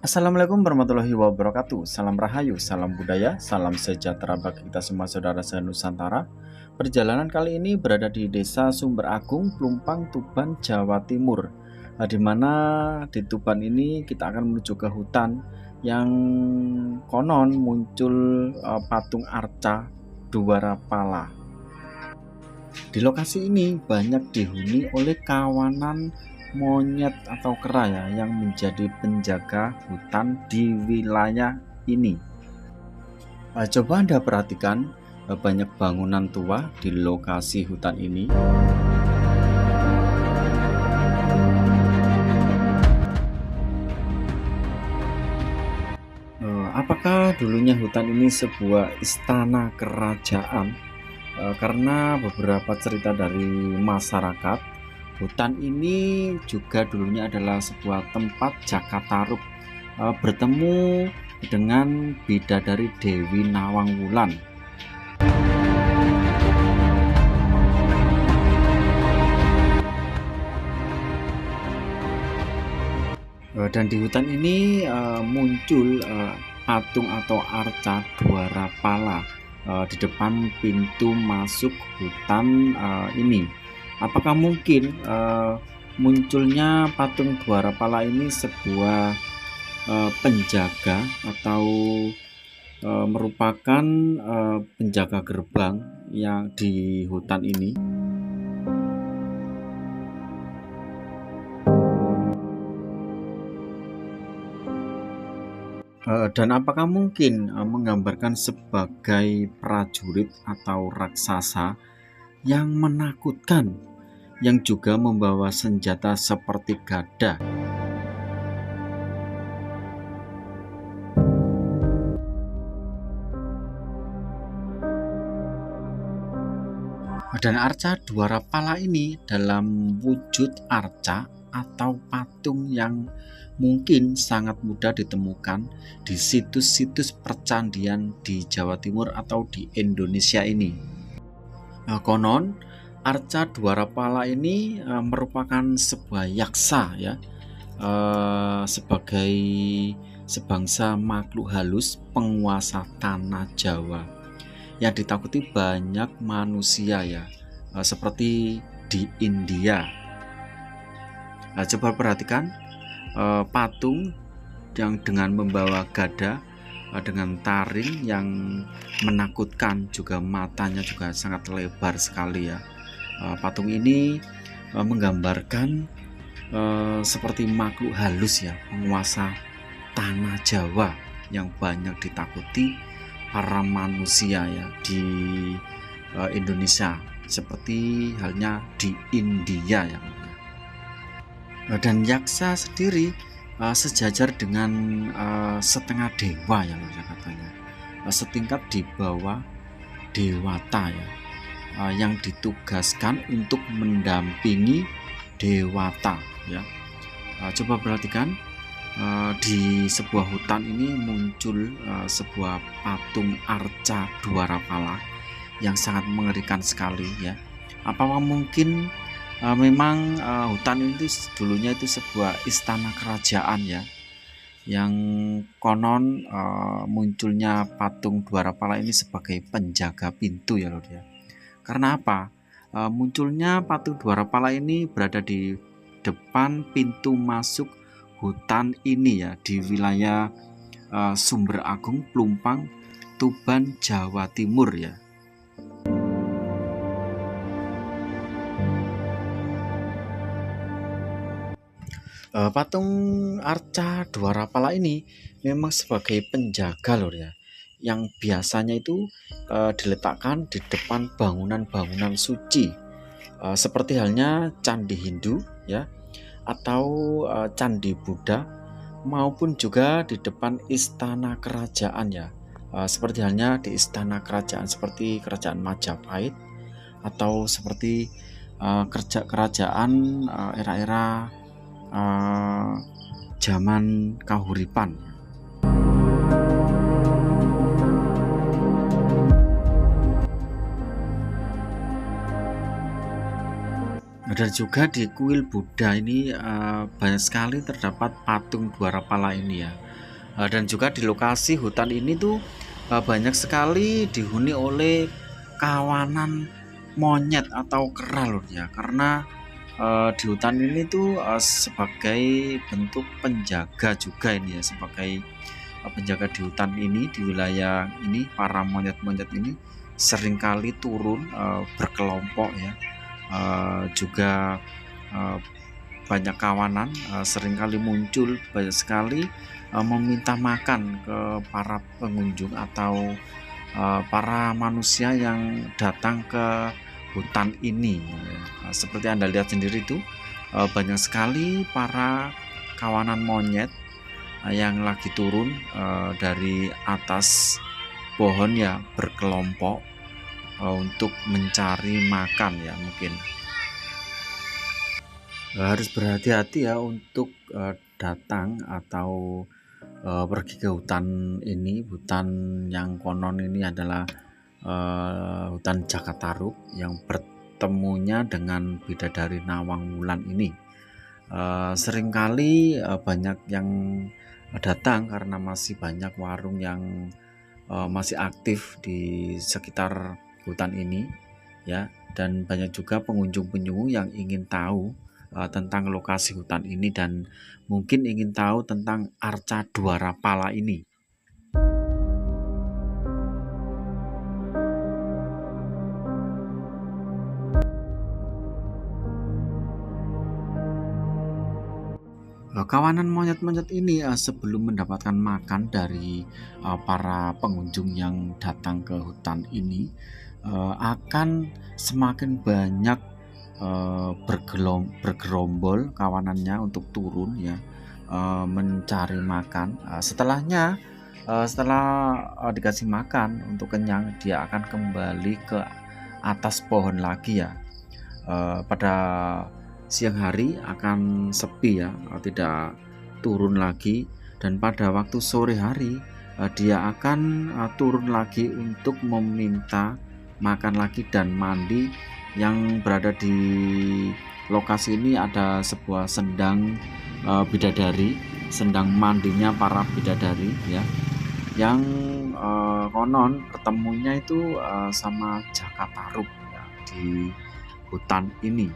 Assalamualaikum warahmatullahi wabarakatuh. Salam Rahayu, salam budaya, salam sejahtera bagi kita semua saudara se-Nusantara. Perjalanan kali ini berada di Desa Sumber Agung, Plumpang, Tuban, Jawa Timur. Di mana di Tuban ini kita akan menuju ke hutan yang konon muncul patung arca Dwarapala. Di lokasi ini banyak dihuni oleh kawanan monyet atau kera ya, yang menjadi penjaga hutan di wilayah ini. Coba Anda perhatikan banyak bangunan tua di lokasi hutan ini. Apakah dulunya hutan ini sebuah istana kerajaan? Karena beberapa cerita dari masyarakat, hutan ini juga dulunya adalah sebuah tempat Jaka Tarub bertemu dengan bidadari Dewi Nawang Wulan. Dan di hutan ini muncul patung atau arca Dwarapala di depan pintu masuk hutan ini. Apakah mungkin munculnya patung Dwarapala ini sebuah penjaga atau merupakan penjaga gerbang yang di hutan ini? Dan apakah mungkin menggambarkan sebagai prajurit atau raksasa yang menakutkan, yang juga membawa senjata seperti gada? Dan arca Dwarapala ini dalam wujud arca atau patung yang mungkin sangat mudah ditemukan di situs-situs percandian di Jawa Timur atau di Indonesia ini. Konon arca Dwarapala ini merupakan sebuah yaksa ya, sebagai sebangsa makhluk halus penguasa tanah Jawa yang ditakuti banyak manusia ya, seperti di India. Coba perhatikan patung yang dengan membawa gada, dengan taring yang menakutkan, juga matanya juga sangat lebar sekali ya. Patung ini menggambarkan seperti makhluk halus ya, penguasa tanah Jawa yang banyak ditakuti para manusia ya di Indonesia, seperti halnya di India ya. Dan yaksa sendiri sejajar dengan setengah dewa ya katanya, setingkat di bawah dewata ya, yang ditugaskan untuk mendampingi dewata ya. Coba perhatikan di sebuah hutan ini muncul sebuah patung arca Dwarapala yang sangat mengerikan sekali ya. Apakah mungkin memang hutan itu dulunya itu sebuah istana kerajaan ya, yang konon munculnya patung Dwarapala ini sebagai penjaga pintu ya loh ya. Karena apa? Munculnya patung Dwarapala ini berada di depan pintu masuk hutan ini ya, di wilayah Sumber Agung, Plumpang, Tuban, Jawa Timur ya. Patung arca Dwarapala ini memang sebagai penjaga loh ya, yang biasanya itu diletakkan di depan bangunan-bangunan suci, seperti halnya candi Hindu ya, atau candi Buddha, maupun juga di depan istana kerajaan ya, seperti halnya di istana kerajaan seperti kerajaan Majapahit, atau seperti kerajaan era-era zaman Kahuripan. Dan juga di kuil Buddha ini banyak sekali terdapat patung Dwarapala ini ya. Dan juga di lokasi hutan ini tuh banyak sekali dihuni oleh kawanan monyet atau kera lur ya, karena di hutan ini tuh sebagai bentuk penjaga juga ini ya, sebagai penjaga di hutan ini, di wilayah ini, para monyet-monyet ini seringkali turun berkelompok ya. Juga banyak kawanan seringkali muncul, banyak sekali meminta makan ke para pengunjung atau para manusia yang datang ke hutan ini. Seperti Anda lihat sendiri itu banyak sekali para kawanan monyet yang lagi turun dari atas pohon ya, berkelompok untuk mencari makan ya. Mungkin harus berhati-hati ya untuk datang atau pergi ke hutan ini, hutan yang konon ini adalah hutan Jakatarub yang bertemunya dengan bidadari Nawang Wulan ini. Seringkali banyak yang datang karena masih banyak warung yang masih aktif di sekitar hutan ini ya, dan banyak juga pengunjung-pengunjung yang ingin tahu tentang lokasi hutan ini dan mungkin ingin tahu tentang arca Dwarapala ini. Kawanan monyet-monyet ini sebelum mendapatkan makan dari para pengunjung yang datang ke hutan ini akan semakin banyak bergerombol kawanannya untuk turun ya, mencari makan. Setelah dikasih makan untuk kenyang, dia akan kembali ke atas pohon lagi ya. Pada siang hari akan sepi ya, tidak turun lagi, dan pada waktu sore hari dia akan turun lagi untuk meminta makan lagi dan mandi. Yang berada di lokasi ini ada sebuah sendang bidadari, sendang mandinya para bidadari ya, yang konon ketemunya itu sama Jakatarub ya, di hutan ini.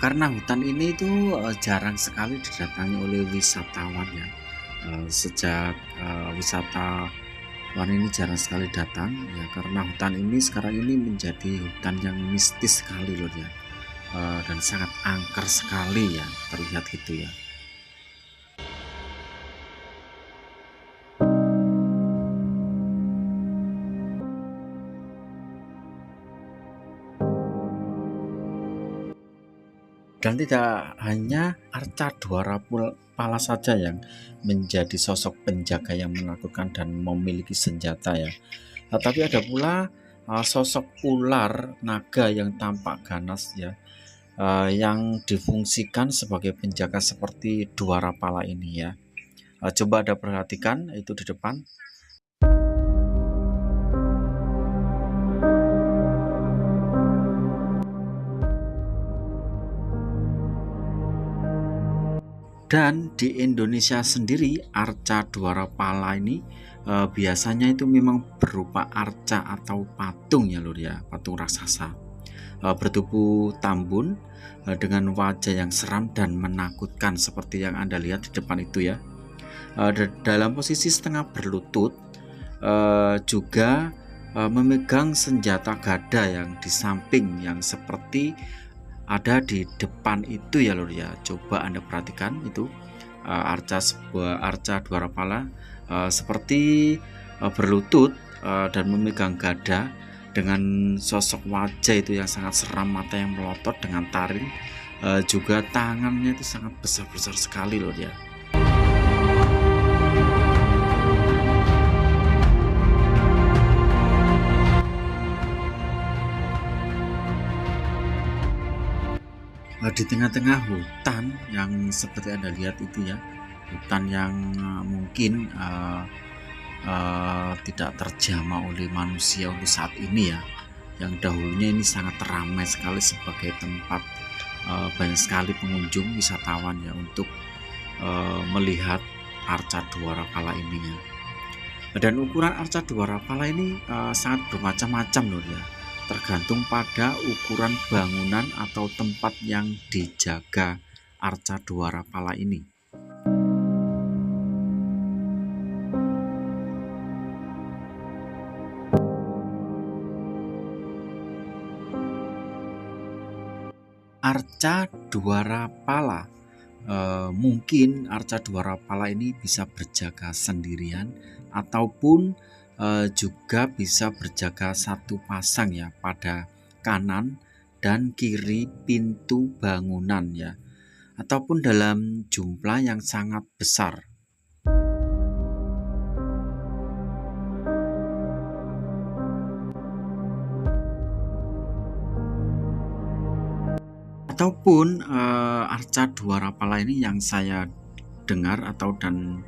Karena hutan ini itu jarang sekali didatangi oleh wisatawan ya. Sejak wisatawan ini jarang sekali datang ya, karena hutan ini sekarang ini menjadi hutan yang mistis sekali loh ya, dan sangat angker sekali ya, terlihat gitu ya. Dan tidak hanya arca Dwarapala saja yang menjadi sosok penjaga yang menakutkan dan memiliki senjata ya, tapi ada pula sosok ular naga yang tampak ganas ya, yang difungsikan sebagai penjaga seperti Dwarapala ini ya. Coba Anda perhatikan itu di depan. Dan di Indonesia sendiri arca Dwarapala ini biasanya itu memang berupa arca atau patung ya lur ya, patung raksasa bertubuh tambun dengan wajah yang seram dan menakutkan seperti yang Anda lihat di depan itu ya. Dalam posisi setengah berlutut, juga memegang senjata gada yang di samping yang seperti ada di depan itu ya lur ya. Coba Anda perhatikan itu sebuah arca Dwarapala seperti berlutut dan memegang gada dengan sosok wajah itu yang sangat seram, mata yang melotot dengan taring, juga tangannya itu sangat besar-besar sekali lur ya. Di tengah-tengah hutan yang seperti Anda lihat itu ya, hutan yang mungkin tidak terjamah oleh manusia untuk saat ini ya. Yang dahulunya ini sangat ramai sekali sebagai tempat banyak sekali pengunjung wisatawan ya untuk melihat arca Dwarapala ini ya. Dan ukuran arca Dwarapala ini sangat bermacam-macam loh ya, tergantung pada ukuran bangunan atau tempat yang dijaga arca Dwarapala ini. Arca Dwarapala, mungkin arca Dwarapala ini bisa berjaga sendirian ataupun juga bisa berjaga satu pasang ya pada kanan dan kiri pintu bangunan ya, ataupun dalam jumlah yang sangat besar. Ataupun arca Dwarapala ini yang saya dengar dan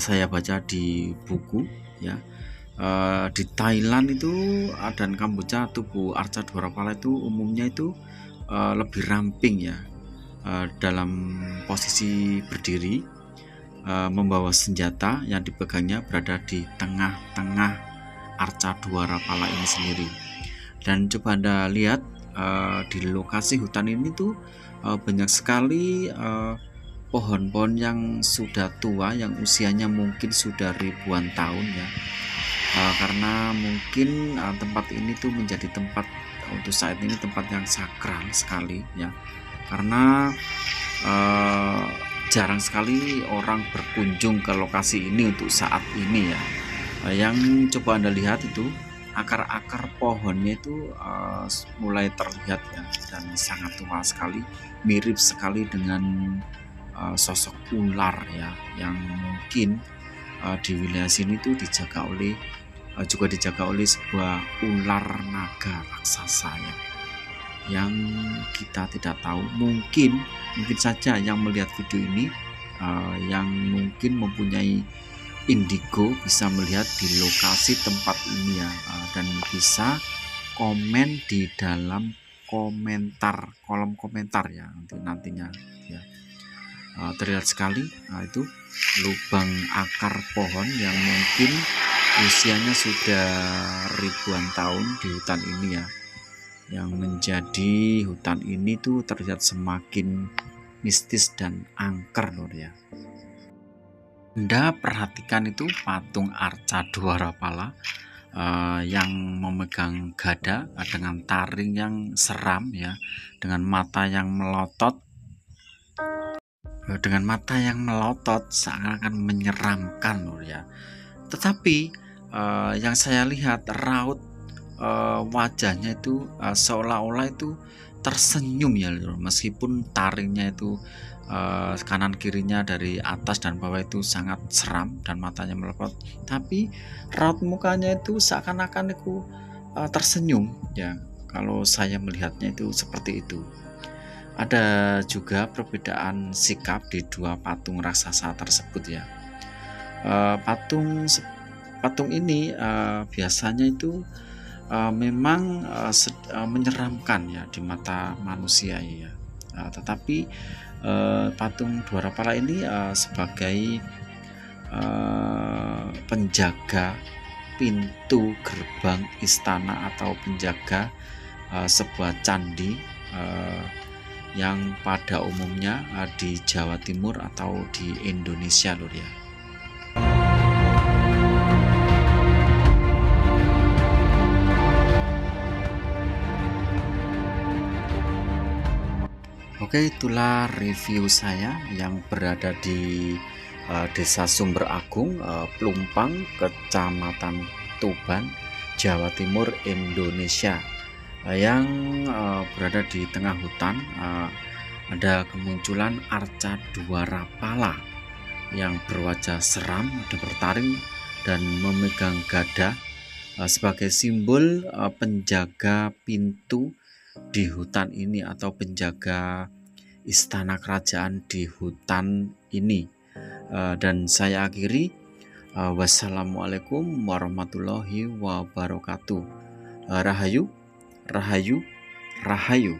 saya baca di buku ya, di Thailand itu dan Kamboja tubuh arca Dwarapala itu umumnya itu lebih ramping ya, dalam posisi berdiri, membawa senjata yang dipegangnya berada di tengah-tengah arca Dwarapala ini sendiri. Dan coba Anda lihat di lokasi hutan ini tuh banyak sekali pohon-pohon yang sudah tua, yang usianya mungkin sudah ribuan tahun ya, karena mungkin tempat ini tuh menjadi tempat untuk saat ini tempat yang sakral sekali ya, karena jarang sekali orang berkunjung ke lokasi ini untuk saat ini ya. Yang coba Anda lihat itu akar-akar pohonnya itu mulai terlihat ya, dan sangat tua sekali, mirip sekali dengan sosok ular ya, yang mungkin di wilayah sini tuh juga dijaga oleh sebuah ular naga raksasa ya, yang kita tidak tahu. Mungkin saja yang melihat video ini yang mungkin mempunyai indigo bisa melihat di lokasi tempat ini ya, dan bisa komen di dalam kolom komentar ya nantinya ya. Terlihat sekali itu lubang akar pohon yang mungkin usianya sudah ribuan tahun di hutan ini ya, yang menjadi hutan ini tuh terlihat semakin mistis dan angker loh ya. Anda perhatikan itu patung arca Dwarapala yang memegang gada dengan taring yang seram ya, dengan mata yang melotot, seakan-akan menyeramkan loh ya. Tetapi yang saya lihat raut wajahnya itu seolah-olah itu tersenyum ya, meskipun taringnya itu kanan kirinya dari atas dan bawah itu sangat seram dan matanya melotot, tapi raut mukanya itu seakan-akan itu tersenyum ya. Kalau saya melihatnya itu seperti itu. Ada juga perbedaan sikap di dua patung raksasa tersebut ya. Patung ini biasanya itu memang menyeramkan ya di mata manusia ya, tetapi patung Dwarapala ini sebagai penjaga pintu gerbang istana atau penjaga sebuah candi yang pada umumnya di Jawa Timur atau di Indonesia loh ya. Oke, itulah review saya yang berada di Desa Sumber Agung, Plumpang, Kecamatan Tuban, Jawa Timur, Indonesia, yang berada di tengah hutan. Ada kemunculan arca Dwarapala yang berwajah seram, ada bertaring dan memegang gada sebagai simbol penjaga pintu di hutan ini atau penjaga istana kerajaan di hutan ini. Dan saya akhiri Wassalamualaikum warahmatullahi wabarakatuh. Rahayu, rahayu, rahayu.